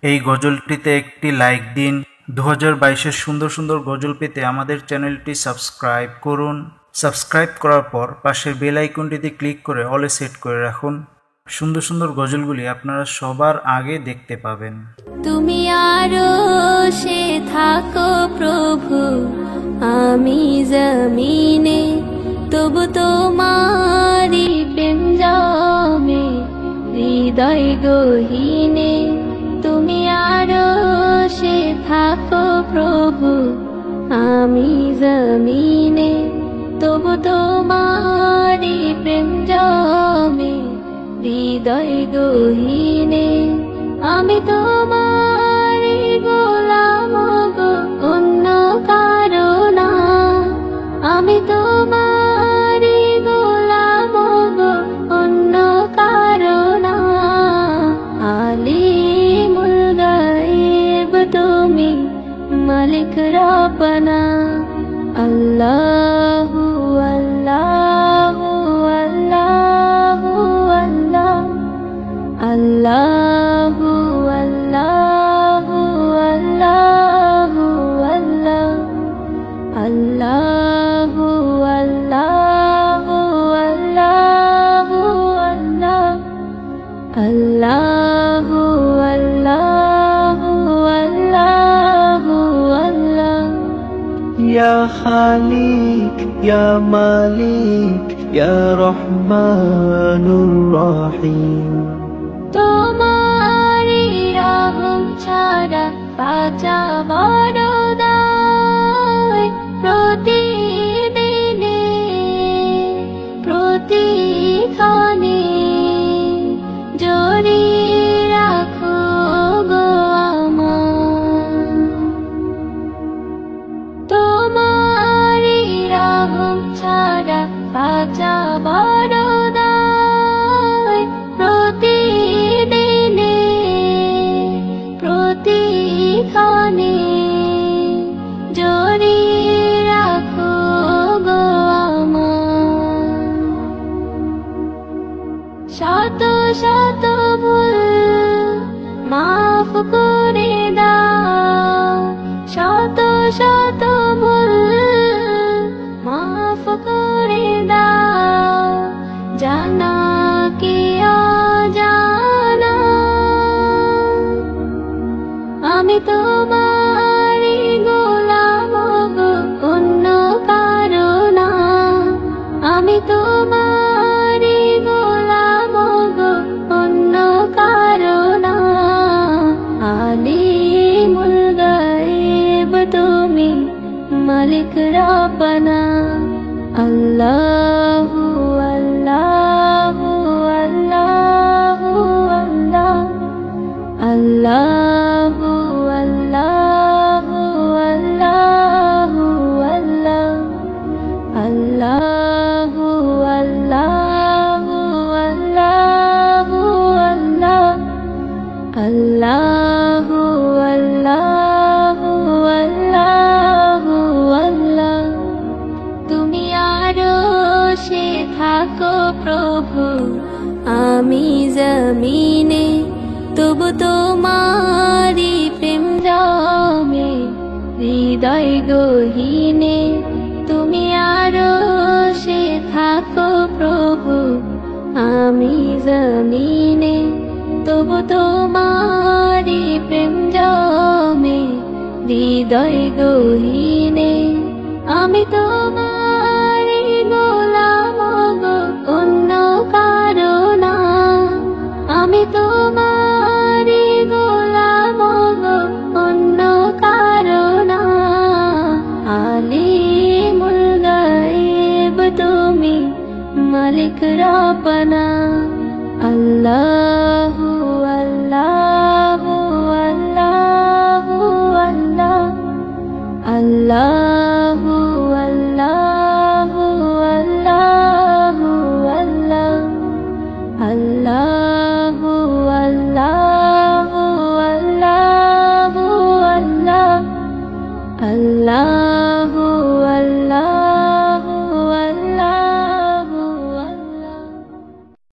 এই গজলটিতে একটি লাইক দিন। 2022-এর সুন্দর সুন্দর গজল পেতে আমাদের চ্যানেলটি সাবস্ক্রাইব করুন। সাবস্ক্রাইব করার পর পাশের বেল আইকনটিতে ক্লিক করে অলে সেট করে রাখুন। সুন্দর সুন্দর গজলগুলি আপনারা সবার আগে দেখতে পাবেন। তুমি আরো সে থাকো প্রভু, আমি জমিনে, তবু তোমারি প্রেম জমে হৃদয় গহীনে। তুমি আরো সে থাকো প্রভু, আমি জমিনে, তবু তোমারি প্রেম জমে হৃদয় গহীনে। আমি তোমারি গোলাম গো, অন্য কারো না। আমি তোমারি গোলাম গো, অন্য কারো না। আলিমুল গায়ব তুমি, মালিক রব্বানা। আল্লাহু আল্লাহু আল্লাহু আল্লাহ, আল্লাহু আল্লাহু আল্লাহু আল্লাহ, আল্লাহু আল্লাহু আল্লাহু আল্লাহ, আল্লাহু আল্লাহু আল্লাহু আল্লাহ। ইয়া খালিক ইয়া মালিক ইয়া রহমানুর রহিম। তোমারি রহম ছাড়া বাঁচা বড় দায়। প্রতিদিনে প্রতিক্ষণে জড়িয়ে রাখো গো আমায়। তোমারি রহম ছাড়া বাঁচা বড় দায়। প্রতিদিনে প্রতিক্ষণে জড়িয়ে রাখো গো আমায়। শত শত ভুল মাফ করে দাও, শত শত ভুল মাফ করে দাও। জানা কি অজানা, আমি তোমারি গোলাম গো, অন্য কারো না। আমি তোমারি গোলাম গো, অন্য কারো না। আলিমুল গায়ব তুমি, মালিক রব্বানা। আল্লাহু আল্লাহু আল্লাহু আল্লাহ, আল্লাহু আল্লাহু আল্লাহু আল্লাহ, আল্লাহু আল্লাহু আল্লাহু আল্লাহ, আল্লাহু আল্লাহু আল্লাহু আল্লাহ। তুমি আরো সে থাকো প্রভু, আমি জমিনে, তবু তোমারি প্রেম জমে হৃদয় গহীনে। তুমি আরো সে থাকো প্রভু, আমি জমিনে, তবু তোমারি প্রেম জমে হৃদয় গহীনে। আমি তোমারি গোলাম গো, অন্য কারো না। আমি তোমারি গোলাম গো, অন্য কারো না। আলিমুল গায়ব তুমি, মালিক রব্বানা। আল্লাহু আল্লাহু আল্লাহু আল্লাহ, আল্লাহু আল্লাহু আল্লাহু আল্লাহ, আল্লাহু আল্লাহু আল্লাহু আল্লাহ, আল্লাহু আল্লাহ।